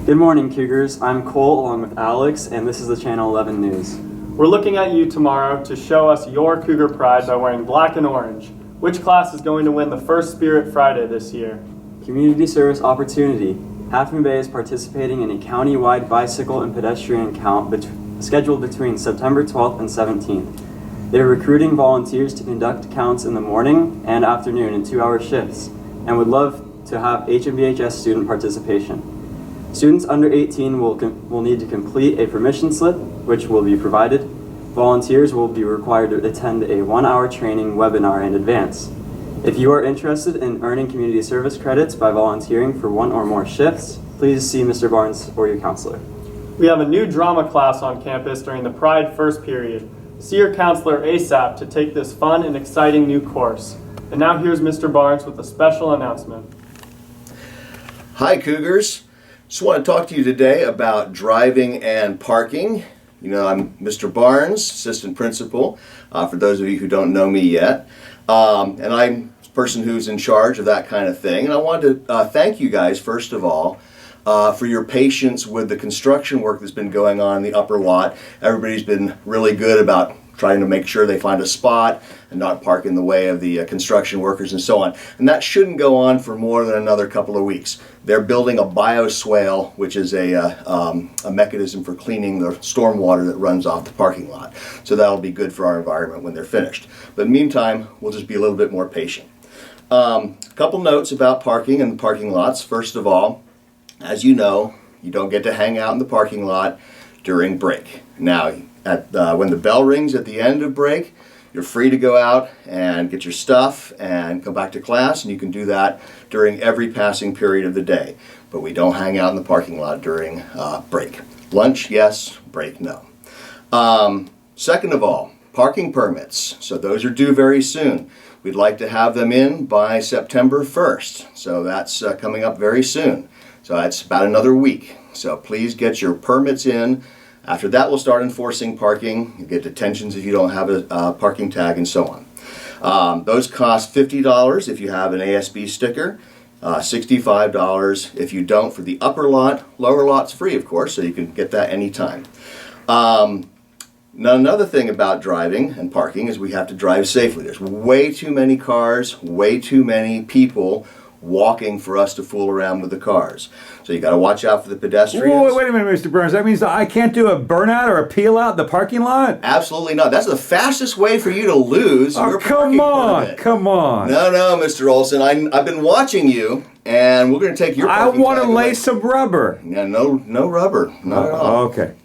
Good morning, Cougars. I'm Cole along with Alex, and this is the Channel 11 News. We're looking at you tomorrow to show us your Cougar pride by wearing black and orange. Which class is going to win the first Spirit Friday this year? Community service opportunity. Half Moon Bay is participating in a county-wide bicycle and pedestrian count scheduled between September 12th and 17th. They are recruiting volunteers to conduct counts in the morning and afternoon in 2-hour shifts and would love to have HMBHS student participation. Students under 18 will need to complete a permission slip, which will be provided. Volunteers will be required to attend a 1-hour training webinar in advance. If you are interested in earning community service credits by volunteering for 1 or more shifts, please see Mr. Barnes or your counselor. We have a new drama class on campus during the Pride First period. See your counselor ASAP to take this fun and exciting new course. And now here's Mr. Barnes with a special announcement. Hi, Cougars. Just want to talk to you today about driving and parking. You know, I'm Mr. Barnes, assistant principal, for those of you who don't know me yet. And I'm the person who's in charge of that kind of thing. And I wanted to thank you guys, first of all, for your patience with the construction work that's been going on in the upper lot. Everybody's been really good about trying to make sure they find a spot and not park in the way of the construction workers and so on. And that shouldn't go on for more than another couple of weeks. They're building a bioswale, which is a mechanism for cleaning the storm water that runs off the parking lot. So that'll be good for our environment when they're finished. But in the meantime, we'll just be a little bit more patient. A couple notes about parking and the parking lots. First of all, as you know, you don't get to hang out in the parking lot during break. Now, when the bell rings at the end of break, you're free to go out and get your stuff and come back to class, and you can do that during every passing period of the day. But we don't hang out in the parking lot during break. Lunch, yes. Break, no. Second of all, parking permits. So those are due very soon. We'd like to have them in by September 1st. So that's coming up very soon. So that's about another week. So please get your permits in. After that, we'll start enforcing parking. You get detentions if you don't have a parking tag and so on. Those cost $50 if you have an ASB sticker, $65 if you don't for the upper lot. Lower lot's free, of course, so you can get that anytime. Now, another thing about driving and parking is we have to drive safely. There's way too many cars, way too many people walking for us to fool around with the cars. So you got to watch out for the pedestrians. Wait a minute, Mr. Burns. That means I can't do a burnout or a peel out in the parking lot? Absolutely not. That's the fastest way for you to lose your parking permit. Come on. No, Mr. Olson. I've been watching you, and we're going to take your parking tag. I want to lay some rubber. Yeah, no rubber. Not at all. Okay.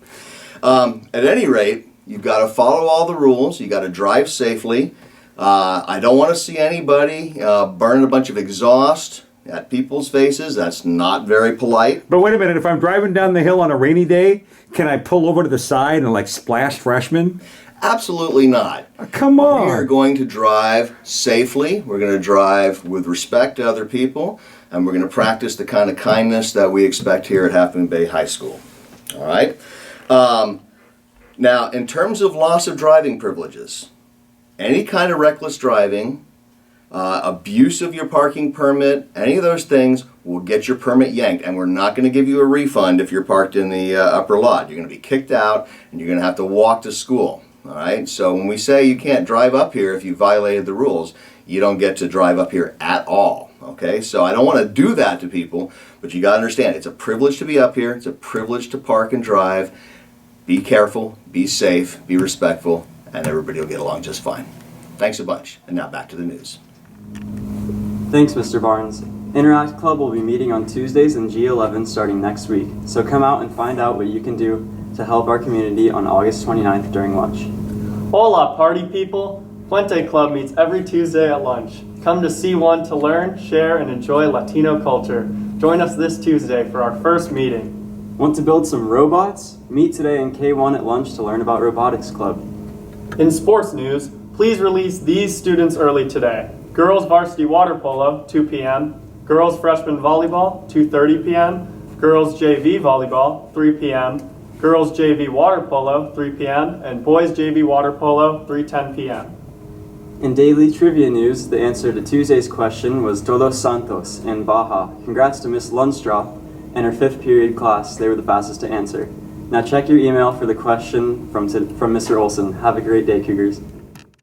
At any rate, you've got to follow all the rules. You got to drive safely. I don't want to see anybody burning a bunch of exhaust at people's faces. That's not very polite. But wait a minute, if I'm driving down the hill on a rainy day, can I pull over to the side and like splash freshmen? Absolutely not. Come on. We are going to drive safely. We're going to drive with respect to other people, and we're going to practice the kind of kindness that we expect here at Half Moon Bay High School. All right? Now, in terms of loss of driving privileges, any kind of reckless driving, abuse of your parking permit, any of those things will get your permit yanked, and we're not going to give you a refund if you're parked in the upper lot. You're going to be kicked out, and you're going to have to walk to school. All right? So when we say you can't drive up here if you violated the rules, you don't get to drive up here at all. Okay? So I don't want to do that to people, but you got to understand, it's a privilege to be up here. It's a privilege to park and drive. Be careful, be safe, be respectful, and everybody will get along just fine. Thanks a bunch. And now back to the news. Thanks, Mr. Barnes. Interact Club will be meeting on Tuesdays in G11 starting next week, so come out and find out what you can do to help our community on August 29th during lunch. Hola, party people! Puente Club meets every Tuesday at lunch. Come to C1 to learn, share, and enjoy Latino culture. Join us this Tuesday for our first meeting. Want to build some robots? Meet today in K1 at lunch to learn about Robotics Club. In sports news, please release these students early today. Girls Varsity Water Polo, 2 p.m. Girls Freshman Volleyball, 2:30 p.m. Girls JV Volleyball, 3 p.m. Girls JV Water Polo, 3 p.m. And Boys JV Water Polo, 3:10 p.m. In daily trivia news, the answer to Tuesday's question was Todos Santos in Baja. Congrats to Miss Lundstrop. In her 5th period class, they were the fastest to answer. Now check your email for the question from Mr. Olson. Have a great day, Cougars.